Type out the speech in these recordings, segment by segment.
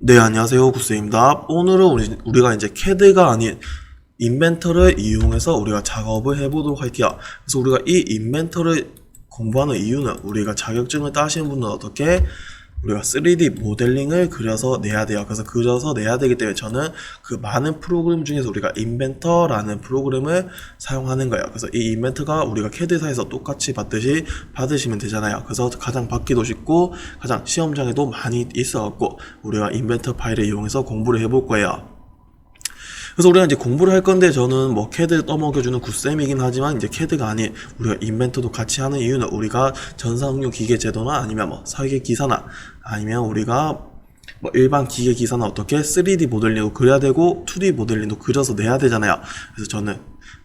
네, 안녕하세요. 구스입니다. 오늘은 우리가 이제 CAD가 아닌 인벤터를 이용해서 우리가 작업을 해보도록 할게요. 그래서 우리가 이 인벤터를 공부하는 이유는 우리가 자격증을 따시는 분들은 어떻게 우리가 3D 모델링을 그려서 내야 돼요. 그래서 그려서 내야 되기 때문에 저는 그 많은 프로그램 중에서 우리가 인벤터라는 프로그램을 사용하는 거예요. 그래서 이 인벤터가 우리가 CAD사에서 똑같이 받듯이 받으시면 되잖아요. 그래서 가장 받기도 쉽고 가장 시험장에도 많이 있어갖고 우리가 인벤터 파일을 이용해서 공부를 해볼 거예요. 그래서 우리가 이제 공부를 할 건데 저는 뭐 CAD 떠먹여주는 굿쌤이긴 하지만 이제 CAD가 아닌 우리가 인벤터도 같이 하는 이유는 우리가 전산응용 기계 제도나 아니면 뭐 설계 기사나 아니면 우리가 뭐 일반 기계 기사나 어떻게 3D 모델링도 그려야 되고 2D 모델링도 그려서 내야 되잖아요. 그래서 저는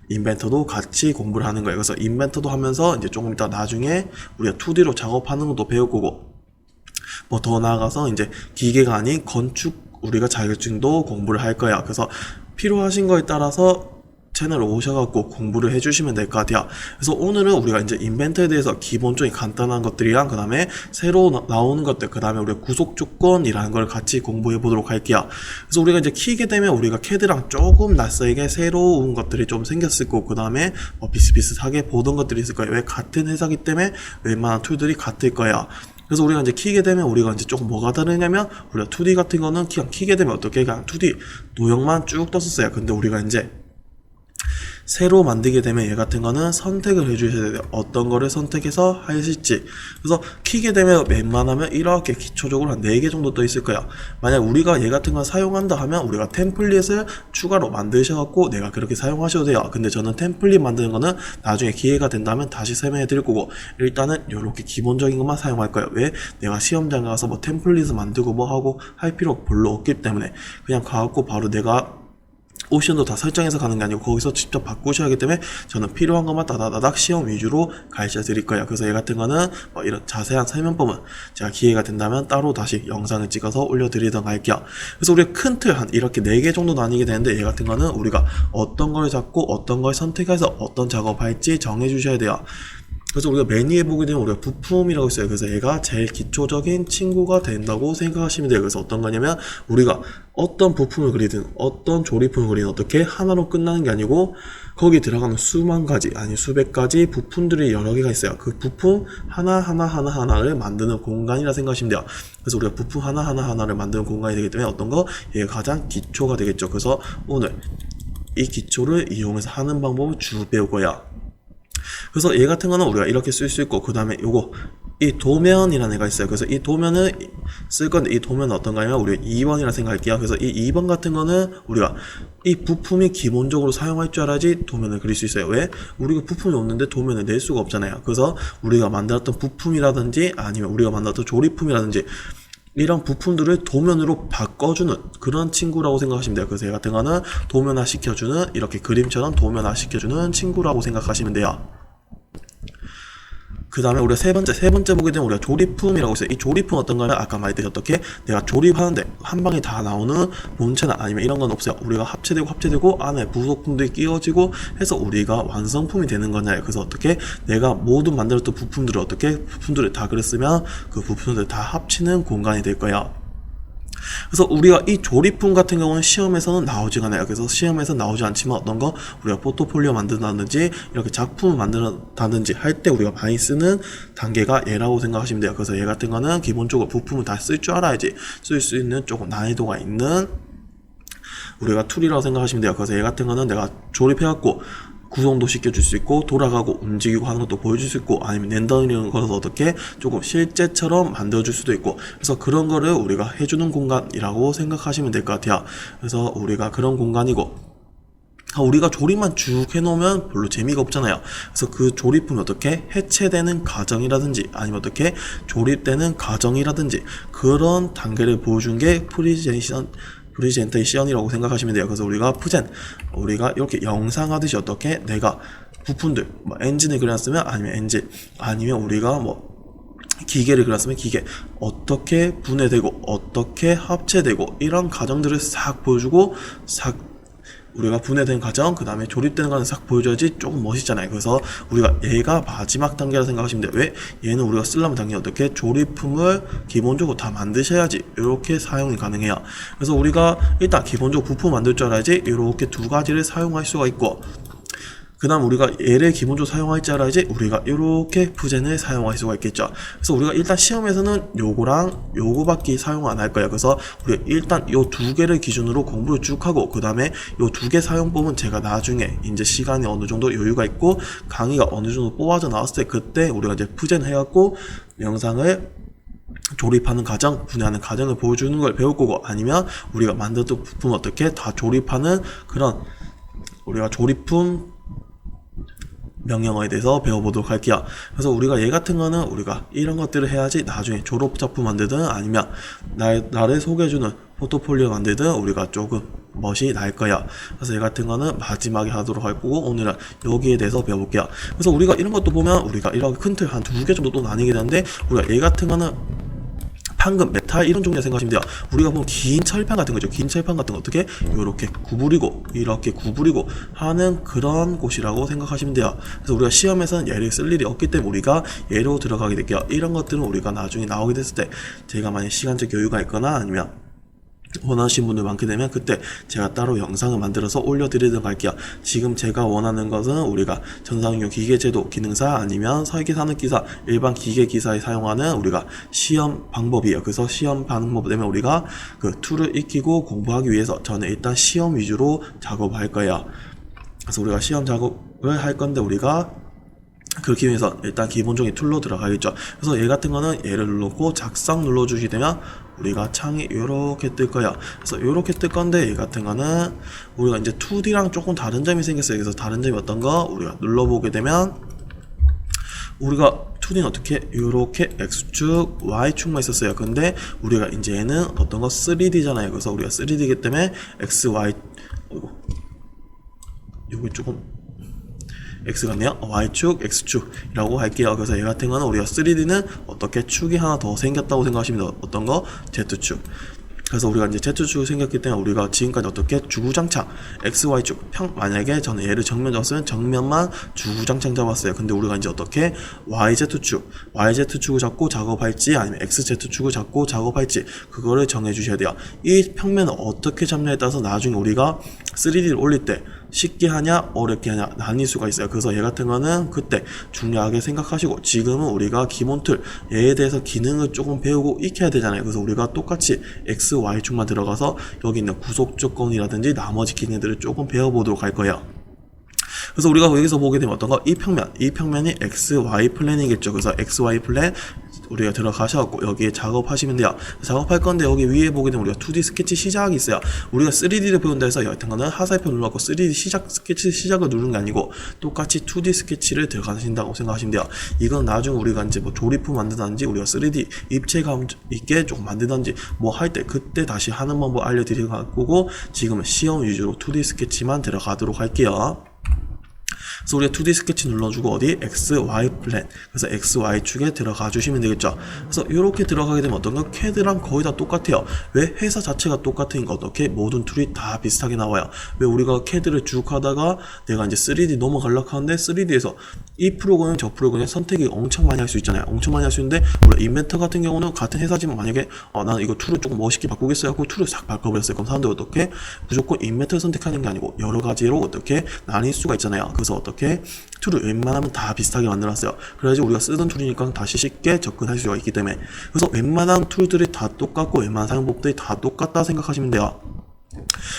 인벤터도 같이 공부를 하는 거예요. 그래서 인벤터도 하면서 이제 조금 이따 나중에 우리가 2D로 작업하는 것도 배울 거고 뭐 더 나아가서 이제 기계가 아닌 건축 우리가 자격증도 공부를 할 거야. 그래서 필요하신 거에 따라서 채널에 오셔갖고 공부를 해주시면 될 것 같아요. 그래서 오늘은 우리가 이제 인벤터에 대해서 기본적인 간단한 것들이랑 그 다음에 새로 나오는 것들, 그 다음에 우리가 구속 조건이라는 걸 같이 공부해 보도록 할게요. 그래서 우리가 이제 키게 되면 우리가 CAD랑 조금 낯설게 새로운 것들이 좀 생겼을 거고, 그 다음에 뭐 비슷비슷하게 보던 것들이 있을 거예요. 왜 같은 회사기 때문에 웬만한 툴들이 같을 거예요. 그래서 우리가 이제 키게 되면 우리가 이제 조금 뭐가 다르냐면 우리가 2D 같은 거는 그냥 키게 되면 어떻게 그냥 2D 도형만 쭉 떴었어요. 근데 우리가 이제 새로 만들게 되면 얘 같은 거는 선택을 해주셔야 돼요. 어떤 거를 선택해서 하실지. 그래서 키게 되면 웬만하면 이렇게 기초적으로 한 4개 정도 떠 있을 거야. 만약 우리가 얘 같은 거 사용한다 하면 우리가 템플릿을 추가로 만드셔갖고 내가 그렇게 사용하셔도 돼요. 근데 저는 템플릿 만드는 거는 나중에 기회가 된다면 다시 설명해 드릴 거고 일단은 이렇게 기본적인 것만 사용할 거예요. 왜? 내가 시험장 가서 뭐 템플릿을 만들고 뭐 하고 할 필요 별로 없기 때문에 그냥 가갖고 바로 내가 옵션도 다 설정해서 가는 게 아니고 거기서 직접 바꾸셔야 하기 때문에 저는 필요한 것만 다다다닥 시험 위주로 가르쳐 드릴 거예요. 그래서 얘 같은 거는 뭐 이런 자세한 설명법은 제가 기회가 된다면 따로 다시 영상을 찍어서 올려드리던가 할게요. 그래서 우리가 큰 틀 한 이렇게 4개 정도 나뉘게 되는데 얘 같은 거는 우리가 어떤 걸 잡고 어떤 걸 선택해서 어떤 작업할지 정해 주셔야 돼요. 그래서 우리가 맨 위에 보게 되면 우리가 부품이라고 있어요. 그래서 얘가 제일 기초적인 친구가 된다고 생각하시면 돼요. 그래서 어떤 거냐면 우리가 어떤 부품을 그리든 어떤 조립품을 그리든 어떻게 하나로 끝나는 게 아니고 거기 들어가는 수만 가지 아니 수백 가지 부품들이 여러 개가 있어요. 그 부품 하나를 만드는 공간이라 생각하시면 돼요. 그래서 우리가 부품 하나를 만드는 공간이 되기 때문에 어떤 거? 얘가 가장 기초가 되겠죠. 그래서 오늘 이 기초를 이용해서 하는 방법을 쭉 배울 거야. 그래서 얘 같은 거는 우리가 이렇게 쓸 수 있고 그 다음에 요거 이 도면이라는 애가 있어요. 그래서 이 도면을 쓸 건데 이 도면은 어떤가 하면 우리가 2번이라 생각할게요. 그래서 이 2번 같은 거는 우리가 이 부품이 기본적으로 사용할 줄 알아야지 도면을 그릴 수 있어요. 왜? 우리가 부품이 없는데 도면을 낼 수가 없잖아요. 그래서 우리가 만들었던 부품이라든지 아니면 우리가 만들었던 조립품이라든지 이런 부품들을 도면으로 바꿔주는 그런 친구라고 생각하시면 돼요. 그래서 얘 같은 거는 도면화 시켜주는 이렇게 그림처럼 도면화 시켜주는 친구라고 생각하시면 돼요. 그 다음에 우리가 세 번째 보게 되면 우리가 조립품이라고 있어요. 이 조립품 어떤 거는 아까 말했듯이 어떻게 내가 조립하는데 한 방에 다 나오는 본체나 아니면 이런 건 없어요. 우리가 합체되고 안에 부속품들이 끼워지고 해서 우리가 완성품이 되는 거냐요. 그래서 어떻게 내가 모든 만들었던 부품들을 다 그렸으면 그 부품들을 다 합치는 공간이 될 거야. 그래서 우리가 이 조립품 같은 경우는 시험에서는 나오지가 않아요. 그래서 시험에서 나오지 않지만 어떤 거 우리가 포트폴리오 만든다든지 이렇게 작품을 만든다든지 할 때 우리가 많이 쓰는 단계가 얘라고 생각하시면 돼요. 그래서 얘 같은 거는 기본적으로 부품을 다 쓸 줄 알아야지 쓸 수 있는 조금 난이도가 있는 우리가 툴이라고 생각하시면 돼요. 그래서 얘 같은 거는 내가 조립해갖고 구성도 시켜줄 수 있고 돌아가고 움직이고 하는 것도 보여줄 수 있고 아니면 렌더링을 걸어서 어떻게 조금 실제처럼 만들어줄 수도 있고 그래서 그런 거를 우리가 해주는 공간이라고 생각하시면 될 것 같아요. 그래서 우리가 그런 공간이고 우리가 조립만 쭉 해놓으면 별로 재미가 없잖아요. 그래서 그 조립품이 어떻게 해체되는 과정이라든지 아니면 어떻게 조립되는 과정이라든지 그런 단계를 보여준 게 프리젠테이션이라고 생각하시면 돼요. 그래서 우리가 우리가 이렇게 영상 하듯이 어떻게 내가 부품들 뭐 엔진을 그렸으면 아니면 엔진 아니면 우리가 뭐 기계를 그렸으면 기계 어떻게 분해되고 어떻게 합체되고 이런 과정들을 싹 보여주고 싹 우리가 분해된 과정, 그 다음에 조립되는 과정 싹 보여줘야지 조금 멋있잖아요. 그래서 우리가 얘가 마지막 단계라 생각하시면 돼요. 왜? 얘는 우리가 쓰려면 당연히 어떻게 조립품을 기본적으로 다 만드셔야지 이렇게 사용이 가능해요. 그래서 우리가 일단 기본적으로 부품 만들 줄 알아야지 이렇게 두 가지를 사용할 수가 있고, 그 다음 우리가 얘를 기본적으로 사용할 줄 알아야지 우리가 이렇게 부젠을 사용할 수가 있겠죠. 그래서 우리가 일단 시험에서는 요거랑 요거밖에 사용 안 할 거예요. 그래서 우리가 일단 요 두 개를 기준으로 공부를 쭉 하고, 그 다음에 요 두 개 사용법은 제가 나중에 이제 시간이 어느 정도 여유가 있고 강의가 어느 정도 뽑아져 나왔을 때 그때 우리가 이제 부젠 해갖고 영상을 조립하는 과정, 분해하는 과정을 보여주는 걸 배울 거고, 아니면 우리가 만들었던 부품 어떻게 다 조립하는 그런 우리가 조립품 명령어에 대해서 배워보도록 할게요. 그래서 우리가 얘 같은 거는 우리가 이런 것들을 해야지 나중에 졸업작품 만들든 아니면 나를 소개해주는 포트폴리오 만들든 우리가 조금 멋이 날 거야. 그래서 얘 같은 거는 마지막에 하도록 할 거고, 오늘은 여기에 대해서 배워볼게요. 그래서 우리가 이런 것도 보면 우리가 이렇게 큰 틀 한 두 개 정도 또 나뉘게 되는데, 우리가 얘 같은 거는 판금, 메탈 이런 종류 생각하시면 돼요. 우리가 보면 긴 철판 같은 거죠. 긴 철판 같은 거 어떻게 이렇게 구부리고 이렇게 구부리고 하는 그런 곳이라고 생각하시면 돼요. 그래서 우리가 시험에서는 얘를 쓸 일이 없기 때문에 우리가 얘로 들어가게 될게요. 이런 것들은 우리가 나중에 나오게 됐을 때 제가 만약 시간적 여유가 있거나 아니면 원하시는 분들 많게 되면 그때 제가 따로 영상을 만들어서 올려드리도록 할게요. 지금 제가 원하는 것은 우리가 전상용 기계제도 기능사 아니면 설계산업기사 일반 기계기사에 사용하는 우리가 시험 방법이에요. 그래서 시험 방법 때문에 우리가 그 툴을 익히고 공부하기 위해서 저는 일단 시험 위주로 작업할 거예요. 그래서 우리가 시험 작업을 할 건데 우리가 그렇게 위해서 일단 기본적인 툴로 들어가겠죠. 그래서 얘 같은 거는 얘를 눌렀고 작성 눌러주시게 되면 우리가 창이 이렇게 뜰 거야. 그래서 이렇게 뜰 건데 얘 같은 거는 우리가 이제 2D랑 조금 다른 점이 생겼어요. 그래서 다른 점이 어떤 거 우리가 눌러보게 되면 우리가 2D는 어떻게 이렇게 X축, Y축만 있었어요. 근데 우리가 이제 얘는 어떤 거 3D잖아요. 그래서 우리가 3D이기 때문에 X, Y 요게 조금 X 같네요. Y축, X축이라고 할게요. 그래서 얘 같은 거는 우리가 3D는 어떻게 축이 하나 더 생겼다고 생각하시면 돼요. 어떤 거? Z축. 그래서 우리가 이제 Z축이 생겼기 때문에 우리가 지금까지 어떻게 주구장창 XY축 만약에 저는 얘를 정면 잡았으면 정면만 주구장창 잡았어요. 근데 우리가 이제 어떻게 YZ축을 잡고 작업할지 아니면 XZ축을 잡고 작업할지 그거를 정해 주셔야 돼요. 이 평면을 어떻게 잡냐에 따라서 나중에 우리가 3D를 올릴 때 쉽게 하냐 어렵게 하냐 나뉠 수가 있어요. 그래서 얘 같은 거는 그때 중요하게 생각하시고, 지금은 우리가 기본 툴 얘에 대해서 기능을 조금 배우고 익혀야 되잖아요. 그래서 우리가 똑같이 X, Y축만 들어가서 여기 있는 구속 조건이라든지 나머지 기능들을 조금 배워보도록 할 거예요. 그래서 우리가 여기서 보게 되면 어떤 거? 이 평면이 XY 플랜이겠죠. 그래서 XY 플랜 우리가 들어가셔갖고 여기에 작업하시면 돼요. 작업할 건데 여기 위에 보게 되면 우리가 2D 스케치 시작이 있어요. 우리가 3D를 배운다 해서 여하튼 거는 하살표 눌러갖고 3D 스케치 시작을 누르는 게 아니고 똑같이 2D 스케치를 들어가신다고 생각하시면 돼요. 이건 나중에 우리가 이제 뭐 조립품 만든다든지 우리가 3D 입체감 있게 조금 만든다든지 뭐 할 때 그때 다시 하는 방법 알려드릴 거고, 지금은 시험 위주로 2D 스케치만 들어가도록 할게요. 그래서 우리가 2D 스케치 눌러주고 어디? X, Y 플랜. 그래서 X, Y 축에 들어가 주시면 되겠죠. 그래서 이렇게 들어가게 되면 어떤가? CAD랑 거의 다 똑같아요. 왜? 회사 자체가 똑같으니까 어떻게? 모든 툴이 다 비슷하게 나와요. 왜? 우리가 CAD를 쭉 하다가 내가 이제 3D 넘어가려고 하는데 3D에서 이 프로그램 저 프로그램 선택이 엄청 많이 할 수 있잖아요. 엄청 많이 할 수 있는데 우리 인벤터 같은 경우는 같은 회사지만 만약에 나는 이거 툴을 조금 멋있게 바꾸겠어요 하고 툴을 싹 바꿔버렸어요. 그럼 사람들이 어떻게? 무조건 인벤터 선택하는 게 아니고 여러 가지로 어떻게 나뉠 수가 있잖아요. 그래서 어떻게 툴을 웬만하면 다 비슷하게 만들었어요. 그래야지 우리가 쓰던 툴이니까 다시 쉽게 접근할 수가 있기 때문에. 그래서 웬만한 툴들이 다 똑같고 웬만한 사용법들이 다 똑같다 생각하시면 돼요.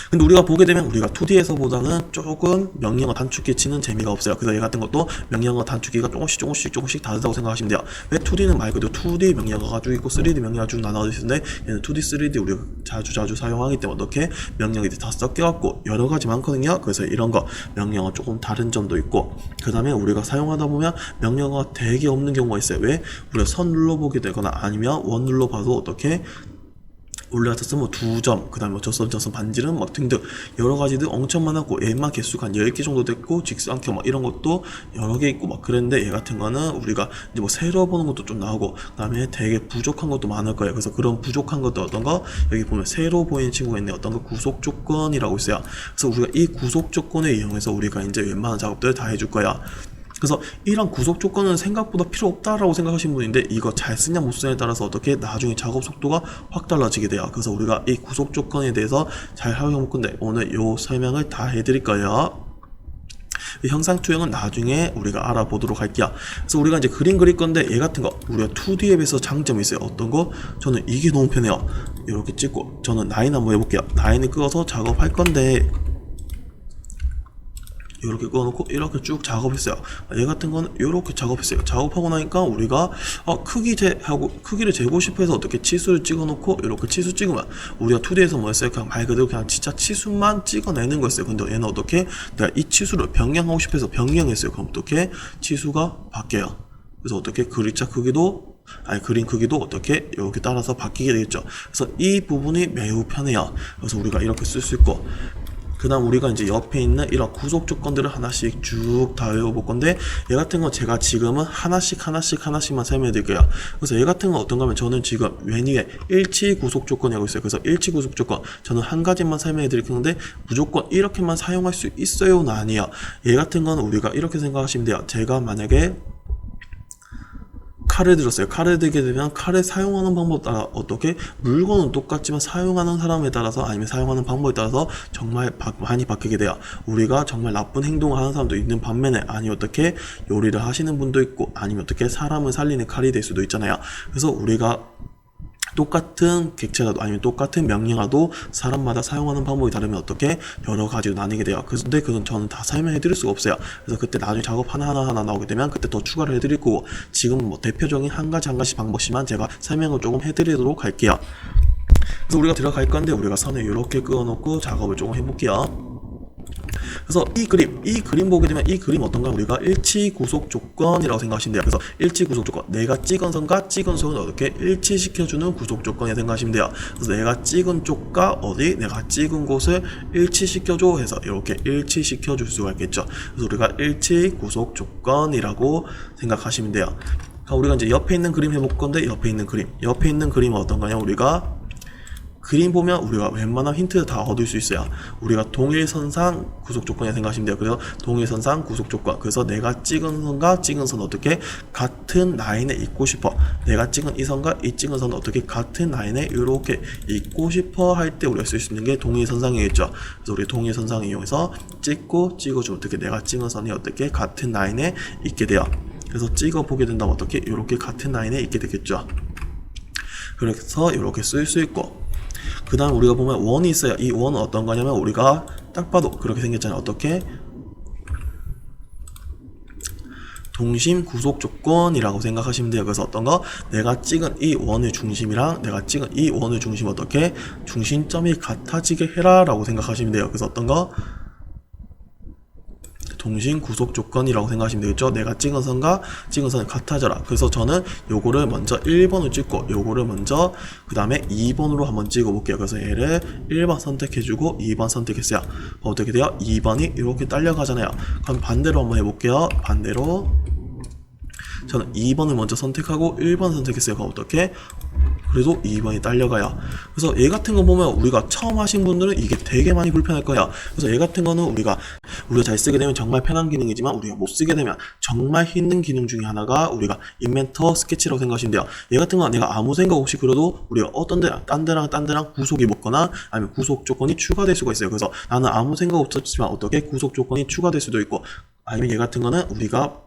근데 우리가 보게 되면 우리가 2D에서 보다는 조금 명령어 단축키 치는 재미가 없어요. 그래서 얘 같은 것도 명령어 단축키가 조금씩 다르다고 생각하시면 돼요. 왜? 2D는 말 그대로 2D 명령어가 쭉 있고 3D 명령어가 쭉 나눠져 있는데 얘는 2D, 3D 우리가 자주 사용하기 때문에 어떻게 명령이 다 섞여갖고 여러 가지 많거든요. 그래서 이런 거 명령어 조금 다른 점도 있고, 그 다음에 우리가 사용하다 보면 명령어가 되게 없는 경우가 있어요. 왜? 우리가 선 눌러보게 되거나 아니면 원 눌러봐도 어떻게 올라갔으면 2점, 그 다음에 뭐 저선 반지름 막 등등 여러 가지들 엄청 많았고, 얘만 개수가 한 10개 정도 됐고, 직사각형 막 이런 것도 여러 개 있고 막 그랬는데, 얘 같은 거는 우리가 이제 뭐 세로 보는 것도 좀 나오고, 그 다음에 되게 부족한 것도 많을 거예요. 그래서 그런 부족한 것도 어떤 거, 여기 보면 세로 보이는 친구가 있네. 어떤 거 구속 조건이라고 있어요. 그래서 우리가 이 구속 조건을 이용해서 우리가 이제 웬만한 작업들을 다 해줄 거야. 그래서 이런 구속 조건은 생각보다 필요 없다라고 생각하시는 분인데, 이거 잘 쓰냐 못 쓰냐에 따라서 어떻게 나중에 작업 속도가 확 달라지게 돼요. 그래서 우리가 이 구속 조건에 대해서 잘 활용해 볼 건데, 오늘 요 설명을 다 해드릴 거예요. 형상 투영은 나중에 우리가 알아보도록 할게요. 그래서 우리가 이제 그림 그릴 건데, 얘 같은 거 우리가 2D 앱에서 장점이 있어요. 어떤 거? 저는 이게 너무 편해요. 이렇게 찍고, 저는 라인 한번 해볼게요. 라인을 끄어서 작업할 건데, 이렇게 꺼놓고 이렇게 쭉 작업했어요. 얘 같은 거는 이렇게 작업했어요. 작업하고 나니까 우리가 크기를 재고 싶어서 어떻게 치수를 찍어놓고, 이렇게 치수 찍으면 우리가 2D에서 뭐 했어요? 그냥 말 그대로 그냥 진짜 치수만 찍어내는 거였어요. 근데 얘는 어떻게, 내가 이 치수를 변경하고 싶어서 변경했어요. 그럼 어떻게 치수가 바뀌어요. 그래서 어떻게 그림자 크기도, 그림 크기도 어떻게 이렇게 따라서 바뀌게 되겠죠. 그래서 이 부분이 매우 편해요. 그래서 우리가 이렇게 쓸 수 있고, 그 다음 우리가 이제 옆에 있는 이런 구속 조건들을 하나씩 쭉 다 외워볼 건데, 얘 같은 건 제가 지금은 하나씩만 설명해 드릴게요. 그래서 얘 같은 건 어떤가 하면, 저는 지금 맨 위에 일치 구속 조건이라고 있어요. 그래서 일치 구속 조건, 저는 한 가지만 설명해 드릴 건데, 무조건 이렇게만 사용할 수 있어요는 아니에요. 얘 같은 건 우리가 이렇게 생각하시면 돼요. 제가 만약에 칼을 들었어요. 칼을 들게 되면 칼을 사용하는 방법에 따라 어떻게, 물건은 똑같지만 사용하는 사람에 따라서, 아니면 사용하는 방법에 따라서 정말 많이 바뀌게 돼요. 우리가 정말 나쁜 행동을 하는 사람도 있는 반면에, 아니 어떻게 요리를 하시는 분도 있고, 아니면 어떻게 사람을 살리는 칼이 될 수도 있잖아요. 그래서 우리가 똑같은 객체라도, 아니면 똑같은 명령어도 사람마다 사용하는 방법이 다르면 어떻게 여러 가지로 나뉘게 돼요. 근데 그건 저는 다 설명해 드릴 수가 없어요. 그래서 그때 나중에 작업 하나하나 나오게 되면 그때 더 추가를 해드릴 거고, 지금 뭐 대표적인 한 가지 방법씩만 제가 설명을 조금 해드리도록 할게요. 그래서 우리가 들어갈 건데, 우리가 선을 이렇게 그어놓고 작업을 조금 해볼게요. 그래서 이 그림 보게 되면, 이 그림 어떤가, 우리가 일치 구속 조건이라고 생각하시면 돼요. 그래서 일치 구속 조건, 내가 찍은 선과 찍은 선을 어떻게 일치시켜주는 구속 조건이라고 생각하시면 돼요. 그래서 내가 찍은 쪽과 내가 찍은 곳을 일치시켜줘 해서 이렇게 일치시켜줄 수가 있겠죠. 그래서 우리가 일치 구속 조건이라고 생각하시면 돼요. 우리가 이제 옆에 있는 그림 해볼 건데, 옆에 있는 그림은 어떤 거냐, 우리가 그림 보면 우리가 웬만한 힌트를 다 얻을 수 있어요. 우리가 동일선상 구속조건이라 생각하시면 돼요. 그래서 동일선상 구속조건, 그래서 내가 찍은 선과 찍은 선 어떻게 같은 라인에 있고 싶어, 내가 찍은 이 선과 이 찍은 선 어떻게 같은 라인에 이렇게 있고 싶어 할 때 우리가 쓸 수 있는 게 동일선상이겠죠. 그래서 우리 동일선상을 이용해서 찍고 찍어주면 어떻게 내가 찍은 선이 어떻게 같은 라인에 있게 돼요. 그래서 찍어보게 된다면 어떻게 이렇게 같은 라인에 있게 되겠죠. 그래서 이렇게 쓸 수 있고, 그 다음 우리가 보면 원이 있어요. 이 원은 어떤 거냐면, 우리가 딱 봐도 그렇게 생겼잖아요. 어떻게? 동심 구속 조건이라고 생각하시면 돼요. 그래서 어떤 거? 내가 찍은 이 원의 중심이랑 내가 찍은 이 원의 중심 어떻게? 중심점이 같아지게 해라 라고 생각하시면 돼요. 그래서 어떤 거? 동심 구속 조건이라고 생각하시면 되겠죠. 내가 찍은 선과 찍은 선이 같아져라. 그래서 저는 요거를 먼저 1번을 찍고, 요거를 먼저 그 다음에 2번으로 한번 찍어 볼게요. 그래서 얘를 1번 선택해주고 2번 선택했어요. 어떻게 돼요? 2번이 이렇게 딸려가잖아요. 그럼 반대로 한번 해볼게요. 반대로 저는 2번을 먼저 선택하고 1번 선택했어요. 그럼 어떻게? 그래도 2번이 딸려가요. 그래서 얘 같은 거 보면 우리가 처음 하신 분들은 이게 되게 많이 불편할 거야. 그래서 얘 같은 거는 우리가 잘 쓰게 되면 정말 편한 기능이지만, 우리가 못 쓰게 되면 정말 힘든 기능 중에 하나가 우리가 인벤터 스케치라고 생각하시면 돼요. 얘 같은 거 내가 아무 생각 없이 그려도 우리가 어떤 데랑 딴 데랑 구속이 먹거나 아니면 구속 조건이 추가될 수가 있어요. 그래서 나는 아무 생각 없었지만 어떻게 구속 조건이 추가될 수도 있고, 아니면 얘 같은 거는 우리가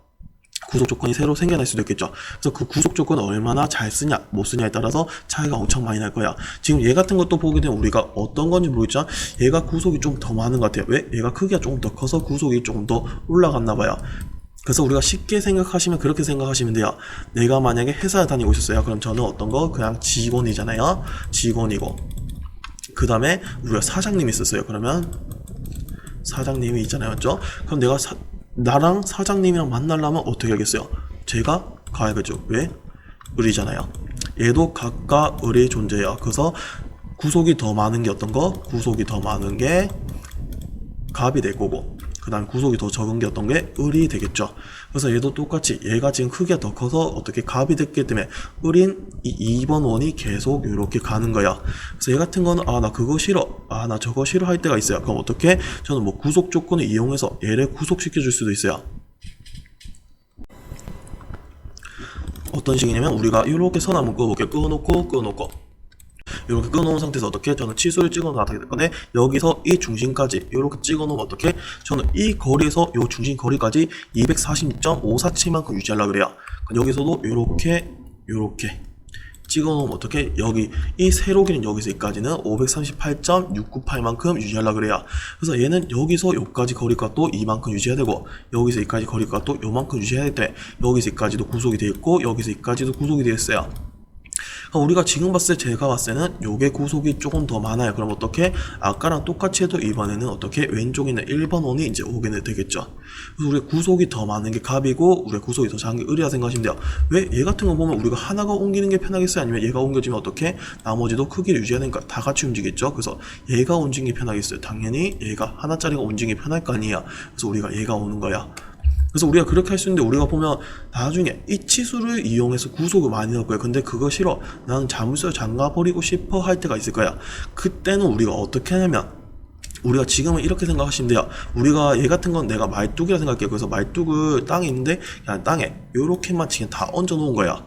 구속 조건이 새로 생겨날 수도 있겠죠. 그래서 그 구속 조건을 얼마나 잘 쓰냐 못 쓰냐에 따라서 차이가 엄청 많이 날 거야. 지금 얘 같은 것도 보게 되면 우리가 어떤 건지 모르겠지만, 얘가 구속이 좀 더 많은 것 같아요. 왜? 얘가 크기가 조금 더 커서 구속이 조금 더 올라갔나 봐요. 그래서 우리가 쉽게 생각하시면 그렇게 생각하시면 돼요. 내가 만약에 회사에 다니고 있었어요. 그럼 저는 어떤 거? 그냥 직원이잖아요. 직원이고, 그 다음에 우리가 사장님이 있었어요. 그러면 사장님이 있잖아요. 맞죠? 그럼 내가 나랑 사장님이랑 만나려면 어떻게 하겠어요? 제가 가야겠죠. 왜? 을이잖아요. 얘도 각각 을의 존재예요. 그래서 구속이 더 많은 게 어떤 거? 구속이 더 많은 게 갑이 될 거고, 그 다음 구속이 더 적은 게 어떤 게 을이 되겠죠. 그래서 얘도 똑같이 얘가 지금 크기가 더 커서 어떻게 갑이 됐기 때문에 을인 이 2번 원이 계속 이렇게 가는 거야. 그래서 얘 같은 거는 나 그거 싫어, 나 저거 싫어 할 때가 있어요. 그럼 어떻게? 저는 뭐 구속 조건을 이용해서 얘를 구속시켜 줄 수도 있어요. 어떤 식이냐면 우리가 이렇게 선 한번 그어볼게요. 끊어놓고 이렇게 끊어놓은 상태에서 어떻게? 저는 치수를 찍어 놔야 될 건데, 여기서 이 중심까지 이렇게 찍어 놓으면 어떻게? 저는 이 거리에서 이 중심 거리까지 240.547만큼 유지하려고 그래요. 여기서도 이렇게 찍어 놓으면 어떻게? 여기 이 세로 길인 여기서 여기까지는 538.698만큼 유지하려고 그래요. 그래서 얘는 여기서 여기까지 거리가 또 이만큼 유지해야 되고, 여기서 여기까지 거리가 또 요만큼 유지해야 될 때, 여기서 여기까지도 구속이 되어 있고, 여기서 여기까지도 구속이 되어 있어요. 우리가 지금 봤을 때, 제가 봤을 때는 요게 구속이 조금 더 많아요. 그럼 어떻게? 아까랑 똑같이 해도 이번에는 어떻게? 왼쪽에 있는 1번 원이 이제 오게 되겠죠. 그래서 우리가 구속이 더 많은 게 갑이고, 우리가 구속이 더 작은 게 을이라 생각하시면 돼요. 왜? 얘 같은 거 보면 우리가 하나가 옮기는 게 편하겠어요? 아니면 얘가 옮겨지면 어떻게? 나머지도 크기를 유지해야 되니까 다 같이 움직이겠죠. 그래서 얘가 움직이는 게 편하겠어요. 당연히 얘가 하나짜리가 움직이는 게 편할 거 아니에요. 그래서 우리가 얘가 오는 거야. 그래서 우리가 그렇게 할 수 있는데, 우리가 보면 나중에 이 치수를 이용해서 구속을 많이 넣을 거야. 근데 그거 싫어, 나는 자물쇠를 잠가버리고 싶어 할 때가 있을 거야. 그때는 우리가 어떻게 하냐면, 우리가 지금은 이렇게 생각하시면 돼요. 우리가 얘 같은 건 내가 말뚝이라 생각해요. 그래서 말뚝을 땅에 있는데 그냥 땅에 요렇게만 지금 다 얹어 놓은 거야.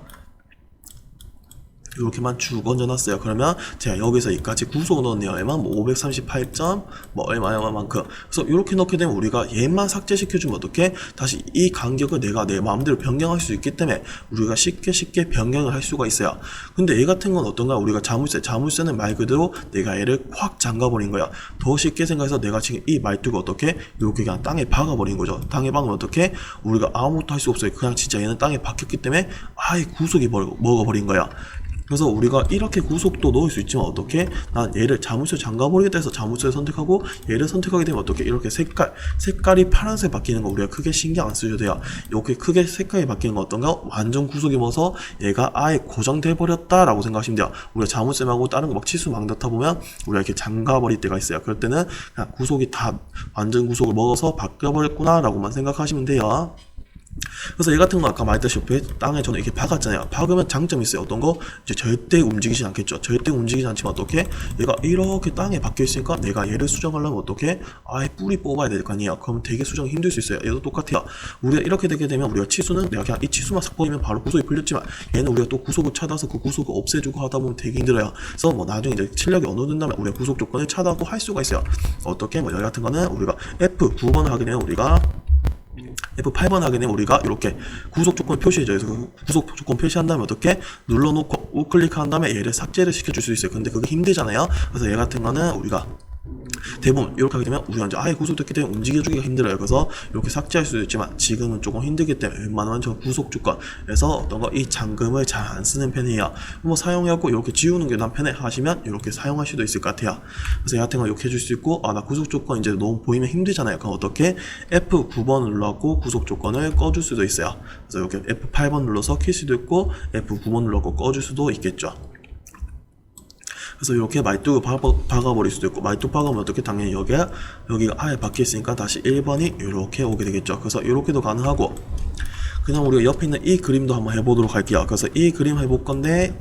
이렇게만 쭉 얹어놨어요. 그러면 제가 여기서 여기까지 구속 넣었네요. 얘만 뭐 538점 뭐 얼마만큼. 그래서 이렇게 넣게 되면 우리가 얘만 삭제시켜주면 어떻게? 다시 이 간격을 내가 내 마음대로 변경할 수 있기 때문에 우리가 쉽게 변경을 할 수가 있어요. 근데 얘 같은 건 어떤가? 우리가 자물쇠는 말 그대로 내가 얘를 확 잠가버린 거야. 더 쉽게 생각해서 내가 지금 이 말뚝을 어떻게? 이렇게 그냥 땅에 박아버린 거죠. 땅에 박으면 어떻게? 우리가 아무것도 할 수 없어요. 그냥 진짜 얘는 땅에 박혔기 때문에 아예 구속이 먹어버린 거야. 그래서 우리가 이렇게 구속도 넣을 수 있지만 어떻게? 난 얘를 자물쇠 잠가버리겠다 해서 자물쇠를 선택하고, 얘를 선택하게 되면 어떻게? 이렇게 색깔이 파란색 바뀌는 거 우리가 크게 신경 안 쓰셔도 돼요. 이렇게 크게 색깔이 바뀌는 거 어떤가? 완전 구속이 먹어서 얘가 아예 고정돼 버렸다 라고 생각하시면 돼요. 우리가 자물쇠 말고 다른 거 막 치수 막 넣다 보면 우리가 이렇게 잠가버릴 때가 있어요. 그럴 때는 그냥 구속이 다 완전 구속을 먹어서 바뀌어버렸구나 라고만 생각하시면 돼요. 그래서 얘 같은 거 아까 말했다시피 땅에 저는 이렇게 박았잖아요. 박으면 장점이 있어요. 어떤 거? 이제 절대 움직이지 않겠죠. 절대 움직이지 않지만 어떻게? 얘가 이렇게 땅에 박혀 있으니까 내가 얘를 수정하려면 어떻게? 아예 뿌리 뽑아야 될 거 아니에요. 그럼 되게 수정이 힘들 수 있어요. 얘도 똑같아요. 우리가 이렇게 되게 되면 우리가 치수는 내가 그냥 이 치수만 싹 보이면 바로 구속이 풀렸지만, 얘는 우리가 또 구속을 찾아서 그 구속을 없애주고 하다 보면 되게 힘들어요. 그래서 뭐 나중에 이제 실력이 어느 정도 된다면 우리가 구속 조건을 찾아고 할 수가 있어요. 어떻게? 뭐 여기 같은 거는 우리가 F9번을 하게 되면 우리가 F8번 하게 되면 우리가 이렇게 구속 조건을 표시해줘요. 그래서 그 구속 조건 표시한 다음에 어떻게? 눌러놓고 우클릭한 다음에 얘를 삭제를 시켜줄 수 있어요. 근데 그게 힘들잖아요. 그래서 얘 같은 거는 우리가 대부분 이렇게 하게 되면 우리가 이제 아예 구속됐기 때문에 움직여주기가 힘들어요. 그래서 이렇게 삭제할 수도 있지만 지금은 조금 힘들기 때문에 웬만하면 저 구속 조건에서 어떤 거 이 잠금을 잘 안 쓰는 편이에요. 뭐 사용하고 이렇게 지우는 게 난 편해 하시면 이렇게 사용할 수도 있을 것 같아요. 그래서 여하튼 이렇게 해줄 수 있고, 나 구속 조건 이제 너무 보이면 힘들잖아요. 그럼 어떻게? F9번을 눌러갖고 구속 조건을 꺼줄 수도 있어요. 그래서 이렇게 F8번 눌러서 킬 수도 있고, F9번 눌러갖고 꺼줄 수도 있겠죠. 그래서 이렇게 말뚝을 박아버릴 수도 있고, 말뚝 박으면 어떻게? 당연히 여기가 아예 박혀있으니까 다시 1번이 이렇게 오게 되겠죠. 그래서 이렇게도 가능하고, 그냥 우리가 옆에 있는 이 그림도 한번 해보도록 할게요. 그래서 이 그림 해볼 건데,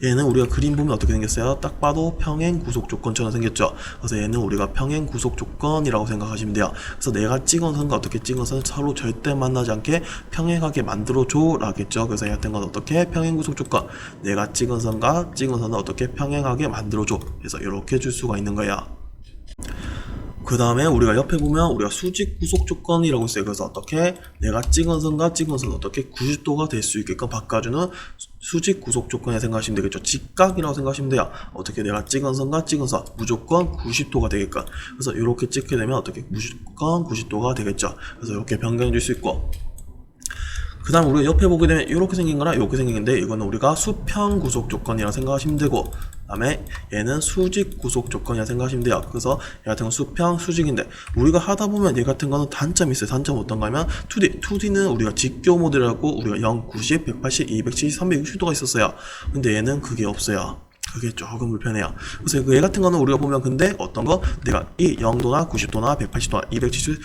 얘는 우리가 그림 보면 어떻게 생겼어요? 딱 봐도 평행 구속 조건처럼 생겼죠. 그래서 얘는 우리가 평행 구속 조건이라고 생각하시면 돼요. 그래서 내가 찍은 선과 어떻게 찍은 선 서로 절대 만나지 않게 평행하게 만들어줘 라겠죠. 그래서 얘 같은 건 어떻게? 평행 구속 조건, 내가 찍은 선과 찍은 선을 어떻게 평행하게 만들어줘. 그래서 이렇게 줄 수가 있는 거야. 그 다음에 우리가 옆에 보면 우리가 수직 구속 조건이라고 있어요. 그래서 어떻게? 내가 찍은 선과 찍은 선 어떻게 90도가 될 수 있게끔 바꿔주는 수직 구속 조건에 생각하시면 되겠죠. 직각이라고 생각하시면 돼요. 어떻게? 내가 찍은 선과 찍은 선 무조건 90도가 되게끔. 그래서 이렇게 찍게 되면 어떻게? 무조건 90도가 되겠죠. 그래서 이렇게 변경해 줄 수 있고, 그 다음 우리가 옆에 보게 되면 이렇게 생긴 거랑 이렇게 생긴 건데, 이거는 우리가 수평 구속 조건이라고 생각하시면 되고, 다음에 얘는 수직 구속 조건이라 생각하시면 돼요. 그래서 얘 같은 건 수평 수직인데 우리가 하다 보면 얘 같은 거는 단점이 있어요. 단점은 어떤가 하면 2D는 우리가 직교 모델이라고 우리가 0, 90, 180, 270, 360도가 있었어요. 근데 얘는 그게 없어요. 그게 조금 불편해요. 그래서 얘 같은 거는 우리가 보면 근데 어떤 거 내가 이 0도나 90도나 180도나 270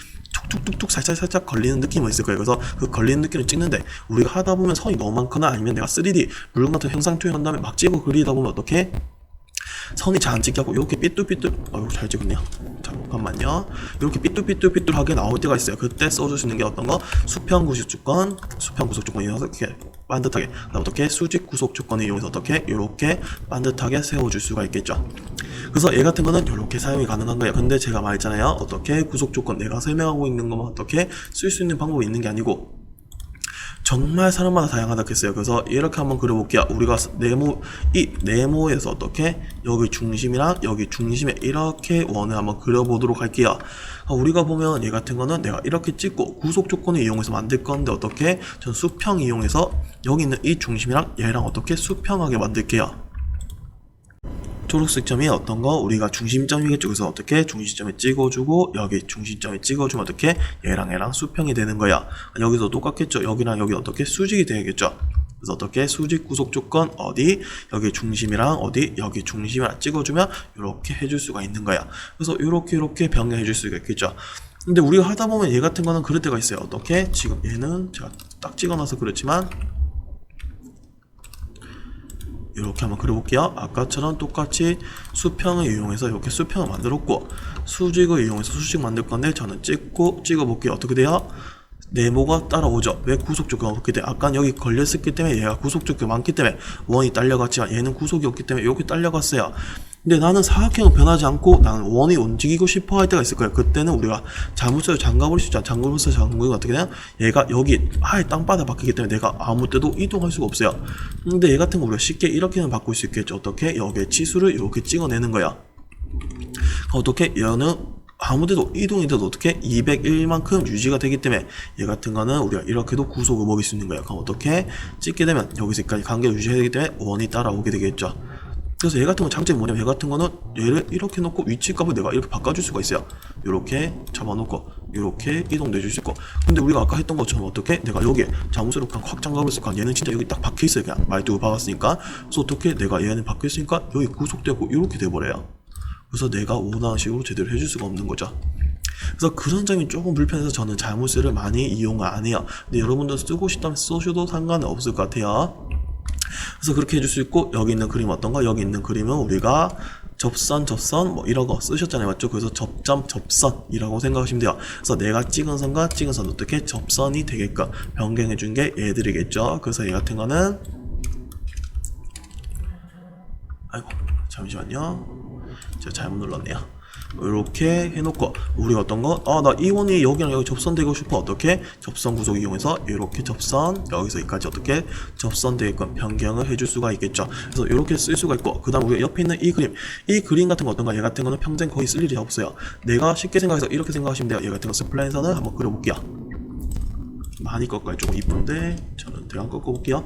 툭툭툭툭 살짝 걸리는 느낌은 있을 거예요. 그래서 그 걸리는 느낌을 찍는데 우리가 하다 보면 선이 너무 많거나 아니면 내가 3D 물건 같은 형상 투영한 다음에 막 찍고 그리다 보면 어떻게 선이 잘 안 찍게 하고 이렇게 삐뚤삐뚤 잘 찍었네요. 잠깐만요. 이렇게 삐뚤삐뚤하게 나올 때가 있어요. 그때 써줄 수 있는 게 어떤 거 수평 구속 조건 이용해서 이렇게 반듯하게 어떻게 수직 구속 조건을 이용해서 어떻게 이렇게 반듯하게 세워줄 수가 있겠죠. 그래서 얘 같은 거는 이렇게 사용이 가능한 거예요. 근데 제가 말했잖아요. 어떻게 구속 조건 내가 설명하고 있는 것만 어떻게 쓸 수 있는 방법이 있는 게 아니고 정말 사람마다 다양하다 했어요. 그래서 이렇게 한번 그려볼게요. 우리가 이 네모에서 어떻게 여기 중심이랑 여기 중심에 이렇게 원을 한번 그려보도록 할게요. 우리가 보면 얘 같은 거는 내가 이렇게 찍고 구속 조건을 이용해서 만들 건데 어떻게 전 수평 이용해서 여기 있는 이 중심이랑 얘랑 어떻게 수평하게 만들게요. 초록색 점이 어떤 거 우리가 중심점이겠죠. 그래서 어떻게 중심점에 찍어주고 여기 중심점에 찍어주면 어떻게 얘랑 수평이 되는 거야. 여기서 똑같겠죠. 여기랑 여기 어떻게 수직이 되겠죠. 그래서 어떻게 수직 구속 조건 어디 여기 중심이랑 어디 여기 중심이랑 찍어주면 이렇게 해줄 수가 있는 거야. 그래서 이렇게 변경해 줄 수가 있겠죠. 근데 우리가 하다 보면 얘 같은 거는 그럴 때가 있어요. 어떻게 지금 얘는 제가 딱 찍어놔서 그렇지만 이렇게 한번 그려볼게요. 아까처럼 똑같이 수평을 이용해서 이렇게 수평을 만들었고 수직을 이용해서 수직 만들 건데 저는 찍어볼게요. 어떻게 돼요? 네모가 따라오죠. 왜 구속 조건이 없기 때문에 아까 여기 걸렸었기 때문에 얘가 구속 조건이 많기 때문에 원이 딸려갔지만 얘는 구속이 없기 때문에 이렇게 딸려갔어요. 근데 나는 사각형은 변하지 않고 나는 원이 움직이고 싶어 할 때가 있을 거예요. 그때는 우리가 자물쇠를 잠가버릴 수 있잖아. 잠그면 어떻게 되냐? 얘가 여기 아예 땅바닥 바뀌기 때문에 내가 아무 때도 이동할 수가 없어요. 근데 얘 같은 거 우리가 쉽게 이렇게는 바꿀 수 있겠죠. 어떻게? 여기에 치수를 이렇게 찍어내는 거야. 어떻게? 얘는 아무데도 이동이 돼도 어떻게 201만큼 유지가 되기 때문에 얘 같은 거는 우리가 이렇게도 구속을 먹일 수 있는 거예요. 그럼 어떻게 찍게 되면 여기서까지 관계를 유지해야 되기 때문에 원이 따라오게 되겠죠. 그래서 얘 같은 건 장점이 뭐냐면 얘 같은 거는 얘를 이렇게 놓고 위치값을 내가 이렇게 바꿔줄 수가 있어요. 이렇게 잡아놓고 이렇게 이동도 해줄 수 있고. 근데 우리가 아까 했던 것처럼 어떻게 내가 여기에 자물쇠로 그냥 확 잠가버렸을까. 얘는 진짜 여기 딱 박혀있어요. 그냥 말뚝을 박았으니까. 그래서 어떻게 내가 얘는 박혀있으니까 여기 구속되고 이렇게 돼버려요. 그래서 내가 원하는 식으로 제대로 해줄 수가 없는 거죠. 그래서 그런 점이 조금 불편해서 저는 자물쇠를 많이 이용을 안 해요. 근데 여러분들 쓰고 싶다면 써셔도 상관은 없을 것 같아요. 그래서 그렇게 해줄 수 있고 여기 있는 그림 어떤 거? 여기 있는 그림은 우리가 접선 뭐 이런 거 쓰셨잖아요. 맞죠? 그래서 접선이라고 생각하시면 돼요. 그래서 내가 찍은 선과 찍은 선 어떻게 접선이 되게끔 변경해 준 게 얘들이겠죠. 그래서 얘 같은 거는 아이고 잠시만요. 제가 잘못 눌렀네요. 이렇게 해놓고 우리가 어떤 거? 나 이 원이 여기랑 여기 접선되고 싶어. 어떻게? 접선 구속 이용해서 이렇게 접선 여기서 여기까지 어떻게 접선되게끔 변경을 해줄 수가 있겠죠. 그래서 이렇게 쓸 수가 있고 그 다음 우리가 옆에 있는 이 그림 같은 거 어떤가? 얘 같은 거는 평생 거의 쓸 일이 없어요. 내가 쉽게 생각해서 이렇게 생각하시면 돼요. 얘 같은 거 스플라인선을 한번 그려볼게요. 많이 꺾어요. 조금 이쁜데 저는 대강 꺾어볼게요.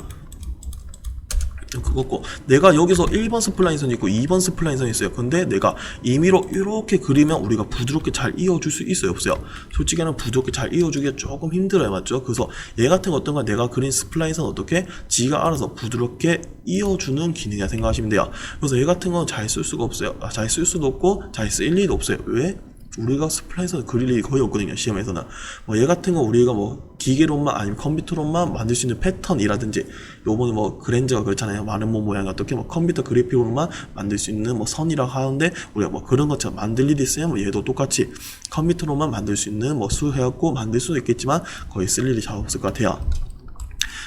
그거고 내가 여기서 1번 스플라인선이 있고 2번 스플라인선이 있어요. 근데 내가 임의로 이렇게 그리면 우리가 부드럽게 잘 이어줄 수 있어요 없어요? 솔직히는 부드럽게 잘 이어주기가 조금 힘들어요. 맞죠? 그래서 얘 같은 거 어떤가 내가 그린 스플라인선 어떻게 지가 알아서 부드럽게 이어주는 기능이라 생각하시면 돼요. 그래서 얘 같은 건 잘 쓸 수가 없어요. 잘 쓸 수도 없고 잘 쓸 일도 없어요. 왜? 우리가 스플라인선 그릴 일이 거의 없거든요. 시험에서는 얘 같은 거 우리가 기계로만 아니면 컴퓨터로만 만들 수 있는 패턴이라든지 요번에 그랜저가 그렇잖아요. 많은 모양이 어떻게 컴퓨터 그래픽으로만 만들 수 있는 선이라고 하는데 우리가 그런 것처럼 만들 일이 있으면 얘도 똑같이 컴퓨터로만 만들 수 있는 수해갖고 만들 수도 있겠지만 거의 쓸 일이 잘 없을 것 같아요.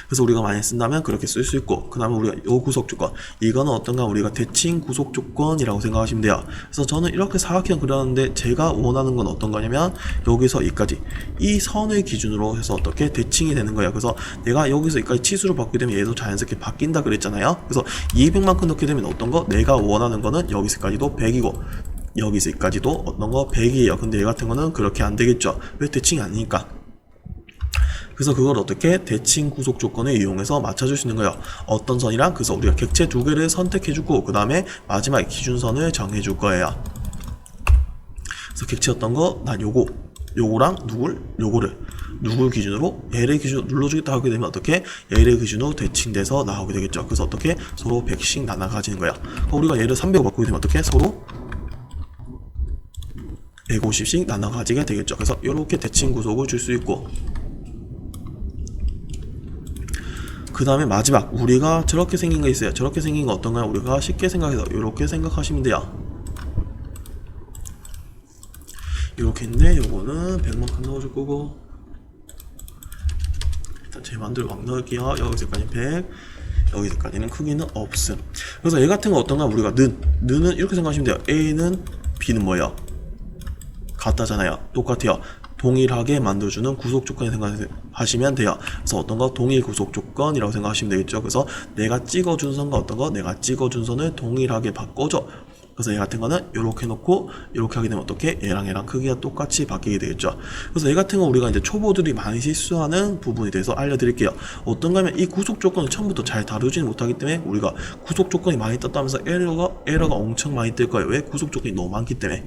그래서 우리가 많이 쓴다면 그렇게 쓸 수 있고 그 다음에 우리가 요 구속 조건 이거는 어떤가 우리가 대칭 구속 조건이라고 생각하시면 돼요. 그래서 저는 이렇게 사각형 그렸는데 제가 원하는 건 어떤 거냐면 여기서 여기까지 이 선을 기준으로 해서 어떻게 대칭이 되는 거예요. 그래서 내가 여기서 여기까지 치수를 바꾸게 되면 얘도 자연스럽게 바뀐다 그랬잖아요. 그래서 200만큼 넣게 되면 어떤 거 내가 원하는 거는 여기서까지도 100이고 여기서까지도 어떤 거 100이에요. 근데 얘 같은 거는 그렇게 안 되겠죠. 왜 대칭이 아니니까. 그래서 그걸 어떻게 대칭 구속 조건을 이용해서 맞춰줄 수 있는 거예요. 어떤 선이랑, 그래서 우리가 객체 두 개를 선택해주고 그 다음에 마지막에 기준선을 정해줄 거예요. 그래서 객체 어떤 거, 난 요거랑 요거를 누굴 기준으로 얘를 기준으로 눌러주겠다 하게 되면 어떻게 얘를 기준으로 대칭돼서 나오게 되겠죠. 그래서 어떻게 서로 100씩 나눠 가지는 거야. 우리가 얘를 300으로 바꾸게 되면 어떻게 서로 150씩 나눠 가지게 되겠죠. 그래서 이렇게 대칭 구속을 줄 수 있고, 그 다음에 마지막 우리가 저렇게 생긴 거 있어요. 저렇게 생긴 거 어떤가요? 우리가 쉽게 생각해서 이렇게 생각하시면 돼요. 이렇게 있는데 요거는 100만큼 넣어줄 거고, 일단 제 맘대로 막 넣을게요. 여기서까지 100, 여기서까지는 크기는 없음. 그래서 얘 같은 거 어떤가, 우리가 는은 이렇게 생각하시면 돼요. A는 B는 뭐예요? 같다잖아요. 똑같아요. 동일하게 만들어주는 구속 조건을 생각하시면 돼요. 그래서 어떤 거 동일 구속 조건이라고 생각하시면 되겠죠. 그래서 내가 찍어준 선과 어떤 거 내가 찍어준 선을 동일하게 바꿔줘. 그래서 얘 같은 거는 이렇게 놓고 이렇게 하게 되면 어떻게 얘랑 크기가 똑같이 바뀌게 되겠죠. 그래서 얘 같은 거 우리가 이제 초보들이 많이 실수하는 부분에 대해서 알려드릴게요. 어떤가 하면 이 구속 조건을 처음부터 잘 다루지는 못하기 때문에 우리가 구속 조건이 많이 떴다면서 에러가 엄청 많이 뜰 거예요. 왜? 구속 조건이 너무 많기 때문에.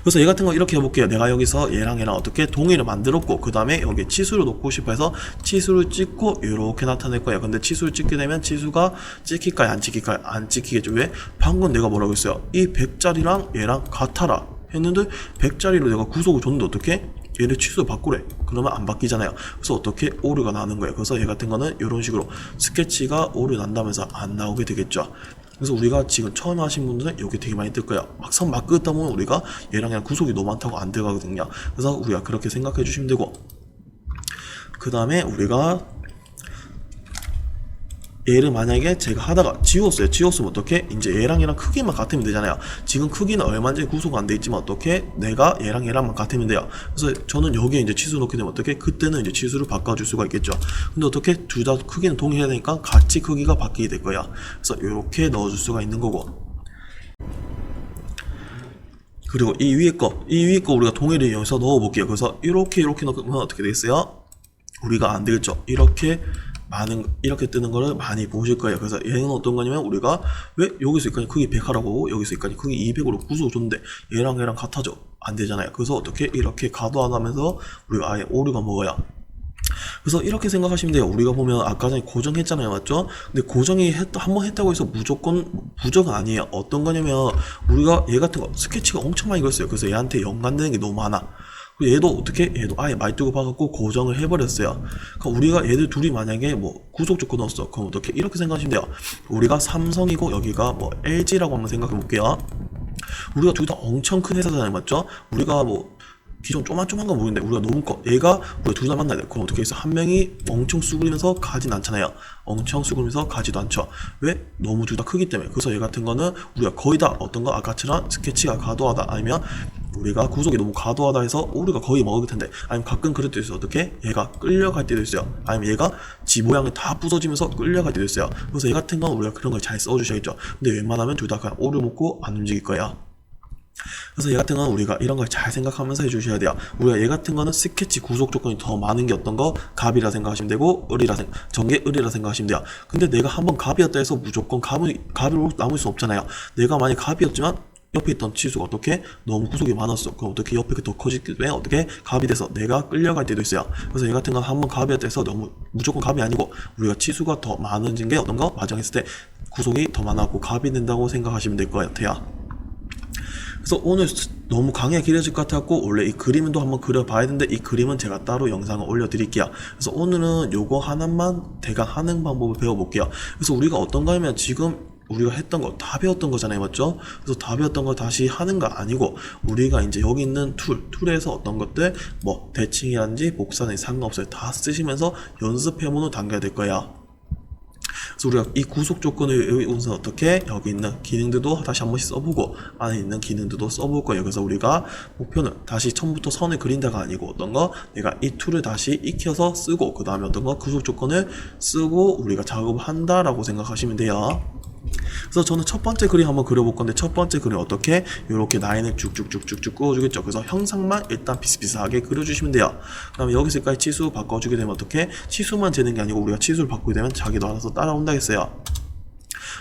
그래서 얘 같은 거 이렇게 해볼게요. 내가 여기서 얘랑 어떻게 동의를 만들었고, 그 다음에 여기 치수를 놓고 싶어 해서 치수를 찍고 이렇게 나타낼 거예요. 근데 치수를 찍게 되면 치수가 찍힐까요? 안 찍힐까요? 안 찍히겠죠. 왜? 방금 내가 뭐라고 했어요? 이 100짜리랑 얘랑 같아라 했는데 100짜리로 내가 구속을 줬는데 어떻게? 얘를 치수 바꾸래. 그러면 안 바뀌잖아요. 그래서 어떻게? 오류가 나는 거예요. 그래서 얘 같은 거는 이런 식으로 스케치가 오류 난다면서 안 나오게 되겠죠. 그래서 우리가 지금 처음 하신 분들은 여기 되게 많이 뜰 거예요. 막상 막 긋다 보면 우리가 얘랑 구속이 너무 많다고 안 들어가거든요. 그래서 우리가 그렇게 생각해 주시면 되고, 그 다음에 우리가 얘를 만약에 제가 하다가 지웠어요. 지웠으면 어떻게? 이제 얘랑 크기만 같으면 되잖아요. 지금 크기는 얼마인지 구속 안 돼 있지만 어떻게? 내가 얘랑만 같으면 돼요. 그래서 저는 여기에 이제 치수 넣게 되면 어떻게? 그때는 이제 치수를 바꿔줄 수가 있겠죠. 근데 어떻게? 둘 다 크기는 동일해야 되니까 같이 크기가 바뀌게 될 거야. 그래서 이렇게 넣어줄 수가 있는 거고. 그리고 이 위에 거 우리가 동일을 이용해서 넣어볼게요. 그래서 이렇게 넣으면 어떻게 되겠어요? 우리가 안 되겠죠. 이렇게 뜨는 거를 많이 보실 거예요. 그래서 얘는 어떤 거냐면 우리가 왜 여기서 여기까지 크기 100 하라고 여기서 여기까지 크기 200으로 구속을 줬는데 얘랑 같아져? 안 되잖아요. 그래서 어떻게? 이렇게 가도 안 하면서 우리가 아예 오류가 먹어요. 그래서 이렇게 생각하시면 돼요. 우리가 보면 아까 전에 고정했잖아요. 맞죠? 근데 고정이 한번 했다고 해서 무조건 부정은 아니에요. 어떤 거냐면 우리가 얘 같은 거 스케치가 엄청 많이 그렸어요. 그래서 얘한테 연관되는 게 너무 많아. 얘도 어떻게? 얘도 아예 말뚝을 박았고 고정을 해버렸어요. 그럼 우리가 얘들 둘이 만약에 뭐 구속 조건 넣었어. 그럼 어떻게? 이렇게 생각하시면 돼요. 우리가 삼성이고 여기가 뭐 LG라고 한번 생각해 볼게요. 우리가 둘 다 엄청 큰 회사잖아요. 맞죠? 우리가 뭐 기존 조만조만 건 모르는데 우리가 너무 커. 우리가 둘 다 만나야 돼. 그럼 어떻게 해서 한 명이 엄청 쑥으면서 가진 않잖아요. 엄청 쑥으면서 가지도 않죠. 왜? 너무 둘 다 크기 때문에. 그래서 얘 같은 거는 우리가 거의 다 어떤 거 아까처럼 스케치가 과도하다 아니면 우리가 구속이 너무 과도하다 해서 우리가 거의 먹을 텐데, 아니면 가끔 그럴 때도 있어요. 어떻게? 얘가 끌려갈 때도 있어요. 아니면 얘가 지 모양이 다 부서지면서 끌려갈 때도 있어요. 그래서 얘 같은 건 우리가 그런 걸 잘 써주셔야겠죠. 근데 웬만하면 둘 다 그냥 오류 먹고 안 움직일 거예요. 그래서 얘 같은 건 우리가 이런 걸 잘 생각하면서 해주셔야 돼요. 우리가 얘 같은 거는 스케치 구속 조건이 더 많은 게 어떤 거? 갑이라 생각하시면 되고 정계 을이라 생각하시면 돼요. 근데 내가 한번 갑이었다 해서 무조건 갑으로 남을 수 없잖아요. 내가 만약 갑이었지만 옆에 있던 치수가 어떻게? 너무 구속이 많았어. 그럼 어떻게 옆에 더 커지기 때문에 어떻게? 갑이 돼서 내가 끌려갈 때도 있어요. 그래서 얘 같은 건 한번 갑이었다 해서 너무 무조건 갑이 아니고 우리가 치수가 더 많아진 게 어떤 거? 마정했을 때 구속이 더 많았고 갑이 된다고 생각하시면 될 것 같아요. 그래서 오늘 너무 강의가 길어질 것 같았고 원래 이 그림도 한번 그려봐야 되는데 이 그림은 제가 따로 영상을 올려드릴게요. 그래서 오늘은 요거 하나만 대강 하는 방법을 배워볼게요. 그래서 우리가 어떤가 하면 지금 우리가 했던 거 다 배웠던 거잖아요. 맞죠? 그래서 다 배웠던 거 다시 하는 거 아니고 우리가 이제 여기 있는 툴에서 어떤 것들 뭐 대칭이라든지 복사는 상관없어요. 다 쓰시면서 연습해보는 단계가 될 거예요. 그래서 우리가 이 구속 조건을 우선 어떻게 여기 있는 기능들도 다시 한 번씩 써보고 안에 있는 기능들도 써볼 거예요. 그래서 우리가 목표는 다시 처음부터 선을 그린다가 아니고 어떤 거 내가 이 툴을 다시 익혀서 쓰고 그 다음에 어떤 거 구속 조건을 쓰고 우리가 작업을 한다라고 생각하시면 돼요. 그래서 저는 첫 번째 그림 한번 그려볼 건데, 첫 번째 그림 어떻게 이렇게 라인을 쭉쭉쭉쭉쭉 그어주겠죠. 그래서 형상만 일단 비슷비슷하게 그려주시면 돼요. 그 다음에 여기서까지 치수 바꿔주게 되면 어떻게 치수만 재는 게 아니고 우리가 치수를 바꾸게 되면 자기도 알아서 따라온다 했어요.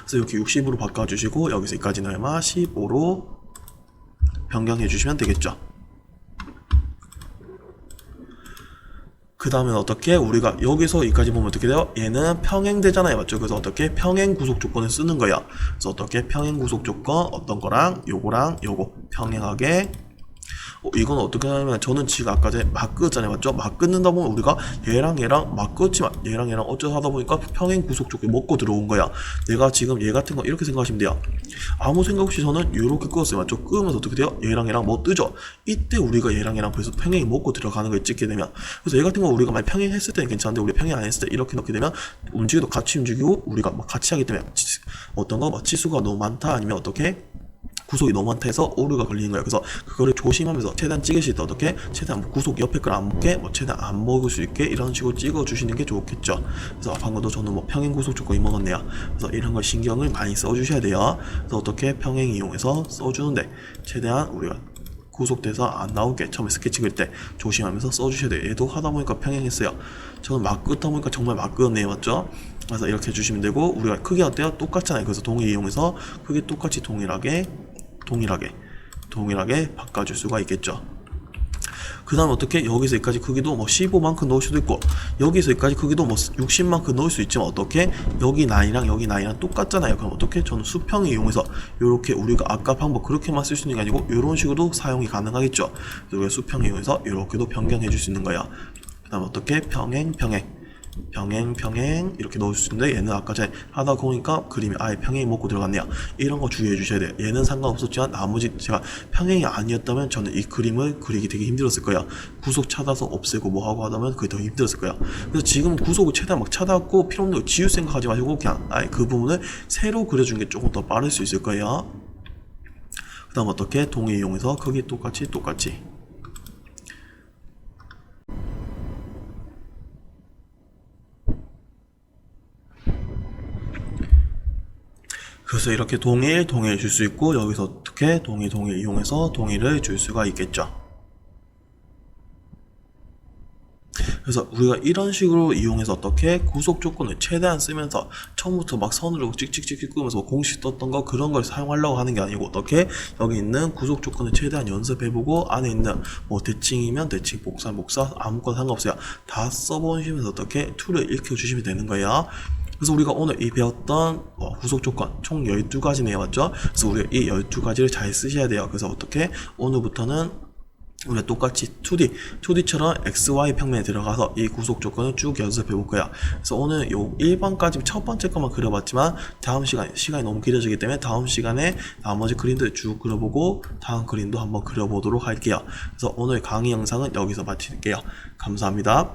그래서 이렇게 60으로 바꿔주시고 여기서까지는 얼마? 15로 변경해 주시면 되겠죠. 그 다음에 어떻게 우리가 여기서 여기까지 보면 어떻게 돼요? 얘는 평행되잖아요, 맞죠? 그래서 어떻게 평행 구속 조건을 쓰는 거야. 그래서 어떻게 평행 구속 조건 어떤 거랑 요거랑 요거 평행하게. 이건 어떻게 하냐면 저는 지금 아까 전에 막 끄었잖아요, 맞죠? 막 끊는다 보면 우리가 얘랑 막 끄었지만 얘랑 어쩌다 하다 보니까 평행 구속 조건 먹고 들어온 거야. 내가 지금 얘 같은 거 이렇게 생각하시면 돼요. 아무 생각 없이 저는 이렇게 끄었어요, 맞죠? 끄면서 어떻게 돼요? 얘랑 뭐 뜨죠? 이때 우리가 얘랑 벌써 평행이 먹고 들어가는 걸 찍게 되면, 그래서 얘 같은 거 우리가 만약 평행했을 때는 괜찮은데 우리 평행 안 했을 때 이렇게 넣게 되면 움직여도 같이 움직이고 우리가 막 같이 하기 때문에 어떤 거 막 치수가 너무 많다 아니면 어떻게 구속이 너무 많다 해서 오류가 걸리는 거예요. 그래서 그거를 조심하면서 최대한 찍으실 때 어떻게 최대한 구속 옆에 걸 안 먹게 최대한 안 먹을 수 있게 이런 식으로 찍어 주시는 게 좋겠죠. 그래서 방금도 저는 평행 구속 조건이 먹었네요. 그래서 이런 걸 신경을 많이 써 주셔야 돼요. 그래서 어떻게 평행 이용해서 써 주는데 최대한 우리가 구속돼서 안 나오게 처음에 스케치 그릴 때 조심하면서 써주셔야 돼요. 얘도 하다 보니까 평행했어요. 저는 막 끄다 보니까 정말 막 끄었네요, 맞죠? 그래서 이렇게 해주시면 되고, 우리가 크기 어때요? 똑같잖아요. 그래서 동일 이용해서 크기 똑같이 동일하게 바꿔줄 수가 있겠죠. 그 다음 어떻게 여기서 여기까지 크기도 15만큼 넣을 수도 있고 여기서 여기까지 크기도 60만큼 넣을 수 있지만 어떻게 여기 라인이랑 똑같잖아요. 그럼 어떻게 저는 수평 이용해서 이렇게 우리가 아까 방법 그렇게만 쓸 수 있는 게 아니고 이런 식으로 사용이 가능하겠죠. 그래서 수평 이용해서 이렇게도 변경해 줄 수 있는 거야. 그 다음 어떻게 평행 이렇게 넣을 수 있는데 얘는 아까 전에 하다 보니까 그림이 아예 평행이 먹고 들어갔네요. 이런 거 주의해 주셔야 돼요. 얘는 상관없었지만 나머지 제가 평행이 아니었다면 저는 이 그림을 그리기 되게 힘들었을 거예요. 구속 찾아서 없애고 뭐 하고 하다면 그게 더 힘들었을 거예요. 그래서 지금 구속을 최대한 막 찾아갖고 필요 없는 거 지울 생각하지 마시고 그냥 아예 그 부분을 새로 그려주는 게 조금 더 빠를 수 있을 거예요. 그 다음 어떻게 동의 이용해서 크기 똑같이 그래서 이렇게 동일 줄 수 있고 여기서 어떻게 동일 이용해서 동일을 줄 수가 있겠죠. 그래서 우리가 이런 식으로 이용해서 어떻게 구속 조건을 최대한 쓰면서 처음부터 막 선으로 찍찍찍 끄면서 공식 떴던 거 그런 걸 사용하려고 하는 게 아니고 어떻게 여기 있는 구속 조건을 최대한 연습해보고 안에 있는 대칭이면 대칭, 복사 아무거나 상관없어요. 다 써보시면서 어떻게 툴을 익혀주시면 되는 거예요. 그래서 우리가 오늘 이 배웠던 구속 조건 총 12가지네요, 맞죠? 그래서 우리가 이 12가지를 잘 쓰셔야 돼요. 그래서 어떻게 오늘부터는 우리가 똑같이 2D처럼 XY 평면에 들어가서 이 구속 조건을 쭉 연습해 볼 거야. 그래서 오늘 요 1번까지 첫 번째 것만 그려봤지만 다음 시간이 너무 길어지기 때문에 다음 시간에 나머지 그림들 쭉 그려보고 다음 그림도 한번 그려보도록 할게요. 그래서 오늘 강의 영상은 여기서 마칠게요. 감사합니다.